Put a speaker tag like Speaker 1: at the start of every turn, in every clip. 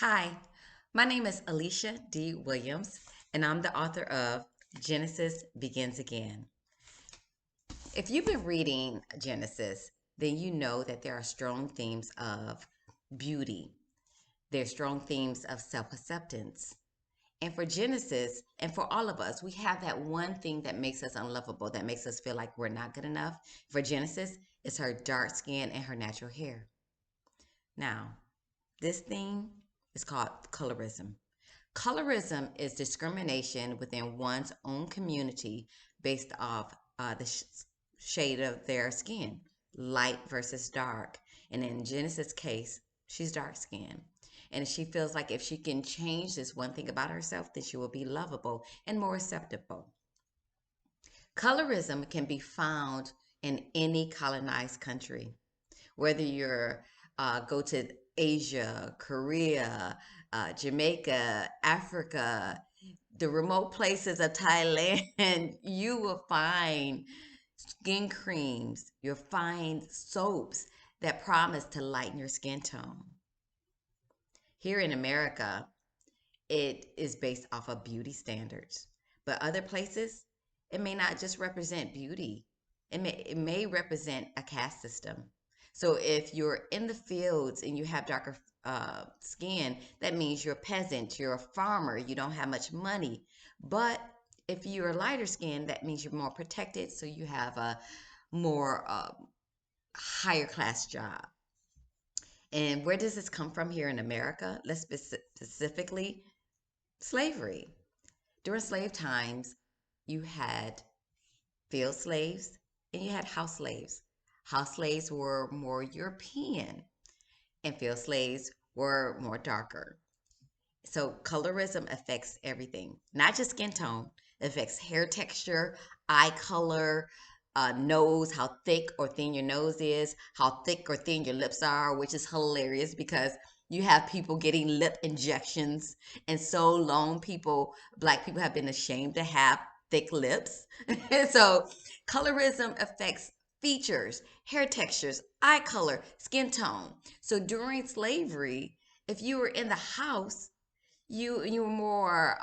Speaker 1: Hi, my name is Alicia D. Williams, and I'm the author of Genesis Begins Again. If you've been reading Genesis, then you know that there are strong themes of beauty, there's strong themes of self acceptance. And for Genesis, and for all of us, we have that one thing that makes us unlovable, that makes us feel like we're not good enough. For Genesis, it's her dark skin and her natural hair. Now, this thing is called colorism. Colorism is discrimination within one's own community based off the shade of their skin, light versus dark. And in Genesis' case, she's dark skinned. And she feels like if she can change this one thing about herself, then she will be lovable and more acceptable. Colorism can be found in any colonized country, whether you're go to Asia, Korea, Jamaica, Africa, the remote places of Thailand, you will find skin creams, you'll find soaps that promise to lighten your skin tone. Here in America, it is based off of beauty standards, but other places, it may not just represent beauty. It may represent a caste system. So if you're in the fields and you have darker skin, that means you're a peasant, you're a farmer, you don't have much money. But if you're lighter skin, that means you're more protected, so you have a more higher class job. And where does this come from here in America? Let's specifically slavery. During slave times, you had field slaves and you had house slaves. House slaves were more European and field slaves were more darker. So colorism affects everything, not just skin tone. It affects hair texture, eye color, nose, how thick or thin your nose is, how thick or thin your lips are, which is hilarious because you have people getting lip injections, and so long black people have been ashamed to have thick lips. So colorism affects features, hair textures, eye color, skin tone. So during slavery, if you were in the house, you were more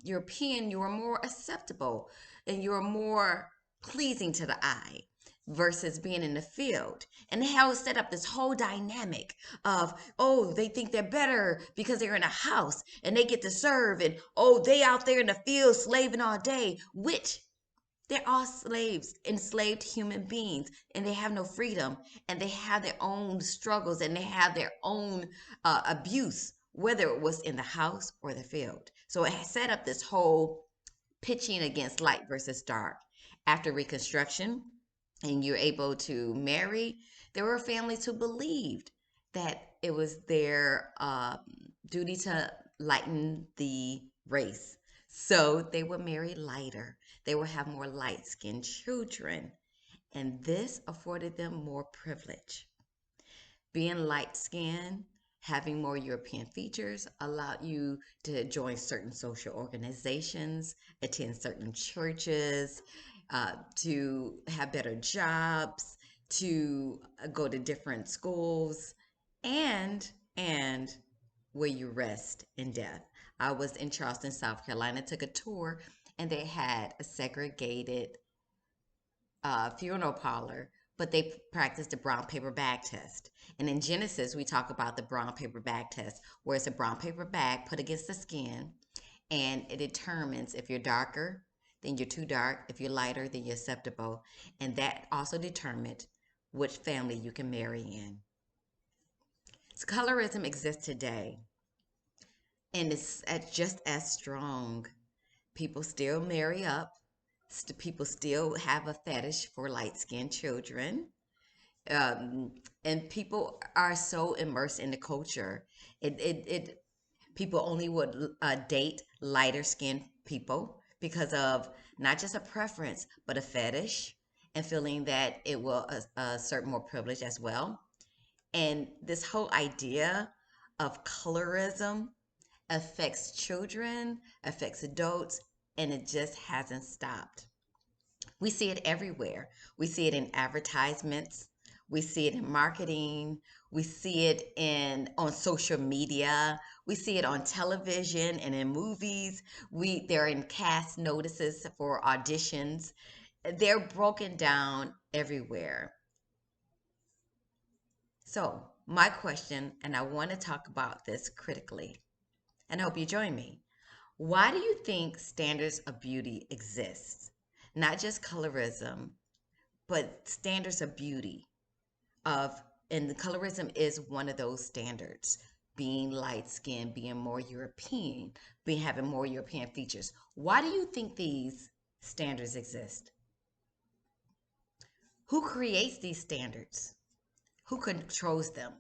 Speaker 1: European, you were more acceptable, and you were more pleasing to the eye versus being in the field. And they have set up this whole dynamic of, oh, they think they're better because they're in a house and they get to serve, and oh, they out there in the field slaving all day, which they're all slaves, enslaved human beings, and they have no freedom, and they have their own struggles, and they have their own abuse, whether it was in the house or the field. So it has set up this whole pitching against light versus dark. After Reconstruction, and you're able to marry, there were families who believed that it was their duty to lighten the race. So they would marry lighter. They would have more light skinned children. And this afforded them more privilege. Being light skinned, having more European features, allowed you to join certain social organizations, attend certain churches, to have better jobs, to go to different schools, and where you rest in death. I was in Charleston, South Carolina, took a tour, and they had a segregated funeral parlor, but they practiced the brown paper bag test. And in Genesis, we talk about the brown paper bag test, where it's a brown paper bag put against the skin, and it determines if you're darker, then you're too dark. If you're lighter, then you're acceptable. And that also determined which family you can marry in. So colorism exists today, and it's just as strong. People still marry up. People still have a fetish for light-skinned children. Um, and people are so immersed in the culture. It people only would date lighter skinned people because of not just a preference, but a fetish and feeling that it will assert more privilege as well. And this whole idea of colorism affects children, affects adults, and it just hasn't stopped. We see it everywhere. We see it in advertisements. We see it in marketing. We see it in on social media. We see it on television and in movies. They're in cast notices for auditions. They're broken down everywhere. So, my question, and I want to talk about this critically, and I hope you join me. Why do you think standards of beauty exist? Not just colorism, but standards of beauty of and the colorism is one of those standards. Being light skinned, being more European, being having more European features. Why do you think these standards exist? Who creates these standards? Who controls them?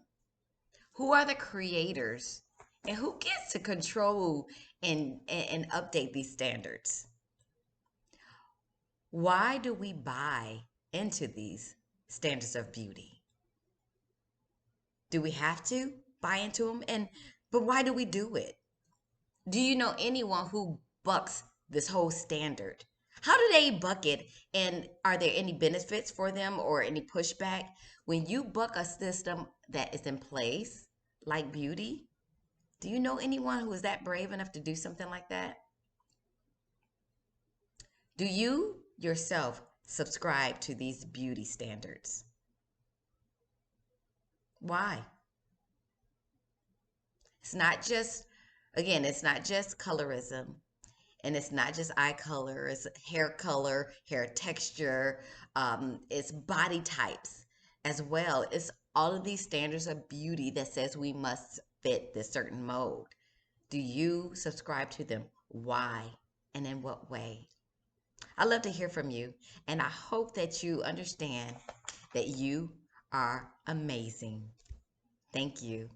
Speaker 1: Who are the creators? And who gets to control and update these standards? Why do we buy into these standards of beauty? Do we have to buy into them? But why do we do it? Do you know anyone who bucks this whole standard? How do they buck it? And are there any benefits for them or any pushback? When you buck a system that is in place, like beauty, do you know anyone who is that brave enough to do something like that? Do you yourself subscribe to these beauty standards? Why? It's not just, again, it's not just colorism and it's not just eye color, it's hair color, hair texture, it's body types as well. It's all of these standards of beauty that says we must fit this certain mold. Do you subscribe to them? Why and in what way? I love to hear from you, and I hope that you understand that you are amazing. Thank you.